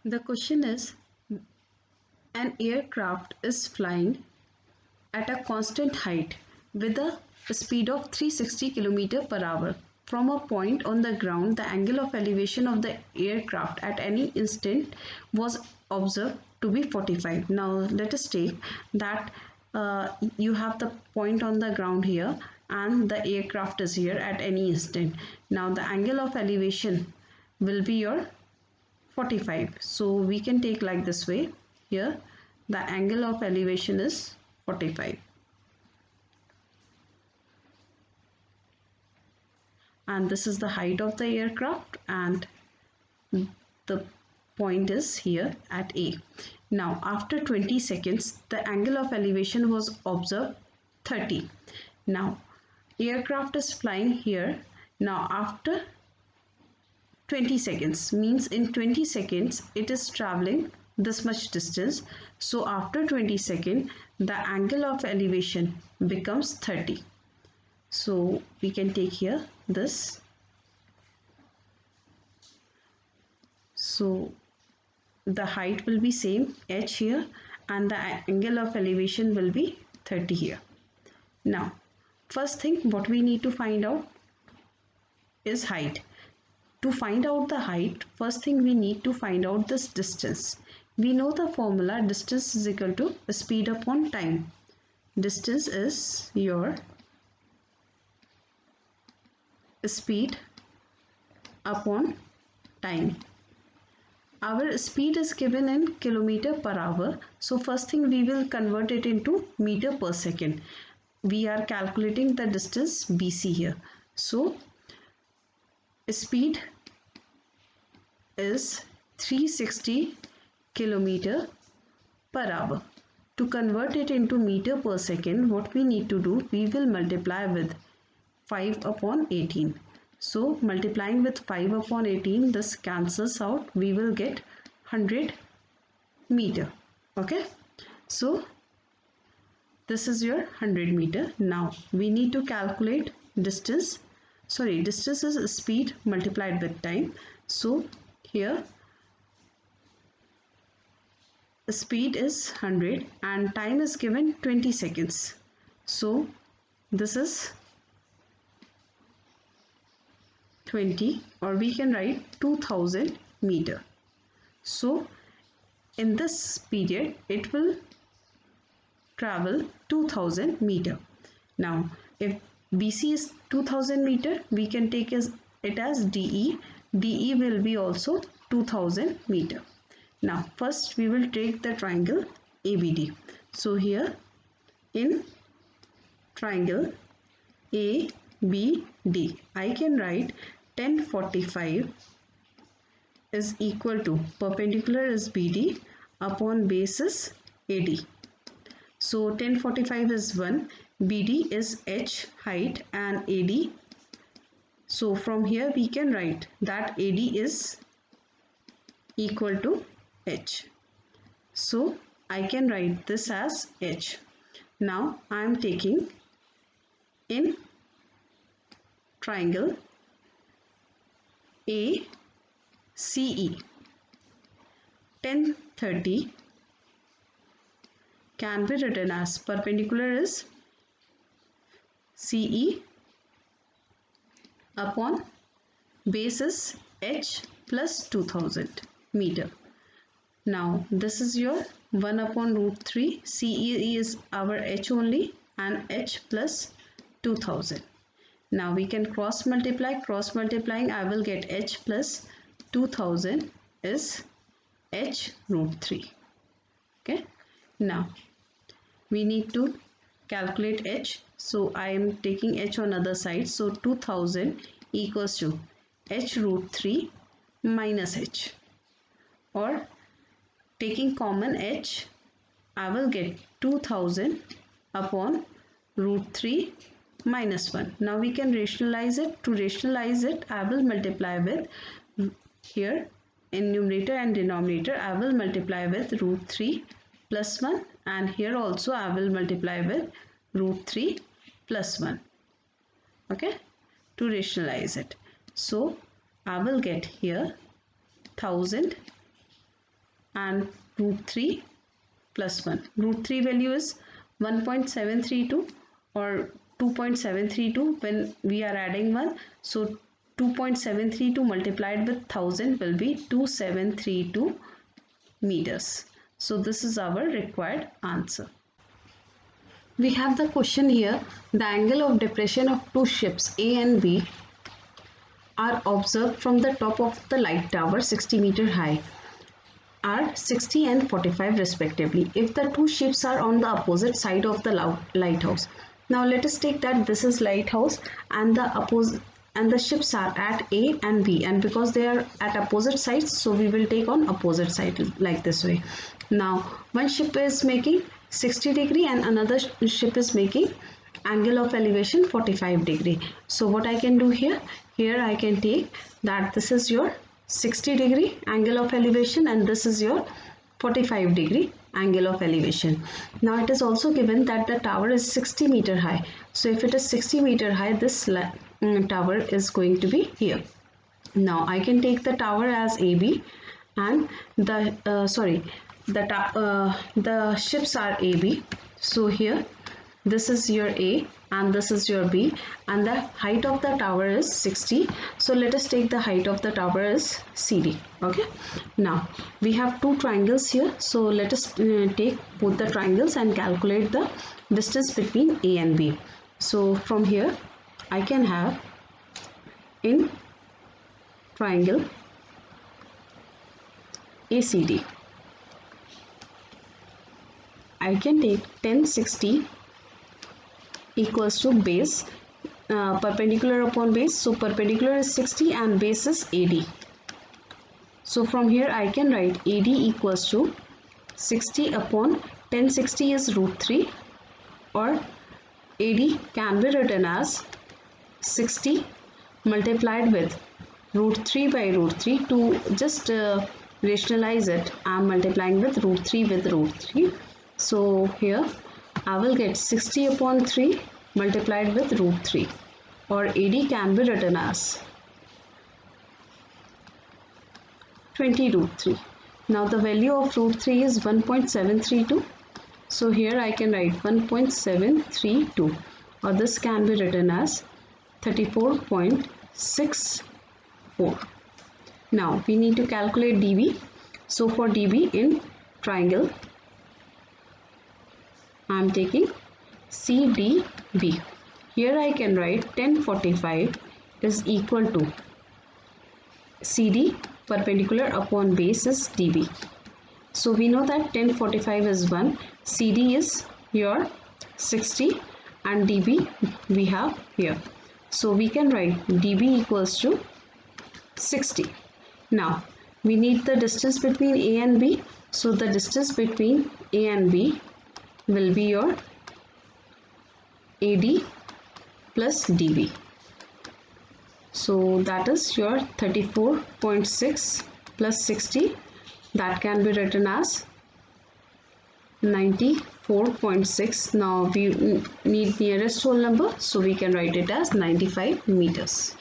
The question is, an aircraft is flying at a constant height with a speed of 360 km per hour. From a point on the ground, the angle of elevation of the aircraft at any instant was observed to be 45. Now let us take that you have the point on the ground here and the aircraft is here at any instant. Now the angle of elevation will be your 45. So we can take like this way. Here the angle of elevation is 45. And this is the height of the aircraft and the point is here at A. Now after 20 seconds the angle of elevation was observed 30. Now aircraft is flying here. Now after 20 seconds means in 20 seconds it is traveling this much distance. So after 20 seconds the angle of elevation becomes 30. So we can take here this. So the height will be same h here and the angle of elevation will be 30 here. Now first thing what we need to find out is height. To find out the height, first thing we need to find out this distance. We know the formula, distance is equal to speed upon time. Distance is your speed upon time. Our speed is given in kilometer per hour. So first thing we will convert it into meter per second. We are calculating the distance BC here. So speed is 360 kilometer per hour. To convert it into meter per second, what we need to do, we will multiply with 5 upon 18. So multiplying with 5 upon 18, this cancels out. We will get 100 meter. Okay. So this is your 100 meter. Now we need to calculate distance. Sorry, distance is speed multiplied with time. So here the speed is 100 and time is given 20 seconds. So this is 20, or we can write 2000 meter. So in this period it will travel 2000 meter. Now if BC is 2000 meter, we can take it as DE. DE will be also 2000 meter. Now first we will take the triangle ABD. So here in triangle ABD, I can write 1045 is equal to perpendicular is BD upon base is AD. So 1045 is 1, BD is H height and AD. So from here we can write that AD is equal to H. So I can write this as H. Now I am taking in triangle ACE. 1030 can be written as perpendicular is CE upon base is H plus 2000 meter. Now this is your 1 upon root 3. CE is our H only and H plus 2000. Now we can cross multiply. Cross multiplying I will get H plus 2000 is H root 3. Okay. Now we need to calculate H. So I am taking H on other side. So 2000 equals to H root 3 minus H. Or taking common H, I will get 2000 upon root 3 minus 1. Now we can rationalize it. To rationalize it, I will multiply with here in numerator and denominator. I will multiply with root 3 plus 1 and here also I will multiply with root 3 plus 1. Okay, to rationalize it. So I will get here 1000 and root 3 plus 1. Root 3 value is 1.732 or 2.732 when we are adding 1. So 2.732 multiplied with 1000 will be 2732 meters. So this is our required answer. We have the question here. The angle of depression of two ships A and B are observed from the top of the light tower 60 meter high are 60 and 45 respectively if the two ships are on the opposite side of the lighthouse. Now let us take that this is lighthouse and the ships are at A and B, and because they are at opposite sides, so we will take on opposite side like this way. Now one ship is making 60 degree and another ship is making angle of elevation 45 degree. So what I can do here I can take that this is your 60 degree angle of elevation and this is your 45 degree angle of elevation. Now it is also given that the tower is 60 meter high. So if it is 60 meter high, this tower is going to be here. Now I can take the tower as AB and the ships are AB. So here this is your A and this is your B and the height of the tower is 60. So let us take the height of the tower as CD. Okay. Now we have two triangles here. So let us take both the triangles and calculate the distance between A and B. So from here I can have in triangle ACD I can take 1060 equals to base perpendicular upon base. So perpendicular is 60 and base is AD. So from here I can write AD equals to 60 upon 1060 is root 3, or AD can be written as 60 multiplied with root 3 by root 3. To just rationalize it, I am multiplying with root 3 with root 3. So here I will get 60 upon 3 multiplied with root 3, or AD can be written as 20 root 3. Now the value of root 3 is 1.732. So here I can write 1.732, or this can be written as 34.64. Now we need to calculate dB. So for dB in triangle, I am taking CDB. Here I can write 1045 is equal to CD perpendicular upon base is dB. So we know that 1045 is 1, CD is your 60 and dB we have here. So we can write dB equals to 60. Now we need the distance between A and B. So the distance between A and B will be your AD plus dB. So that is your 34.6 plus 60, that can be written as 94.6. Now we need nearest whole number, so we can write it as 95 meters.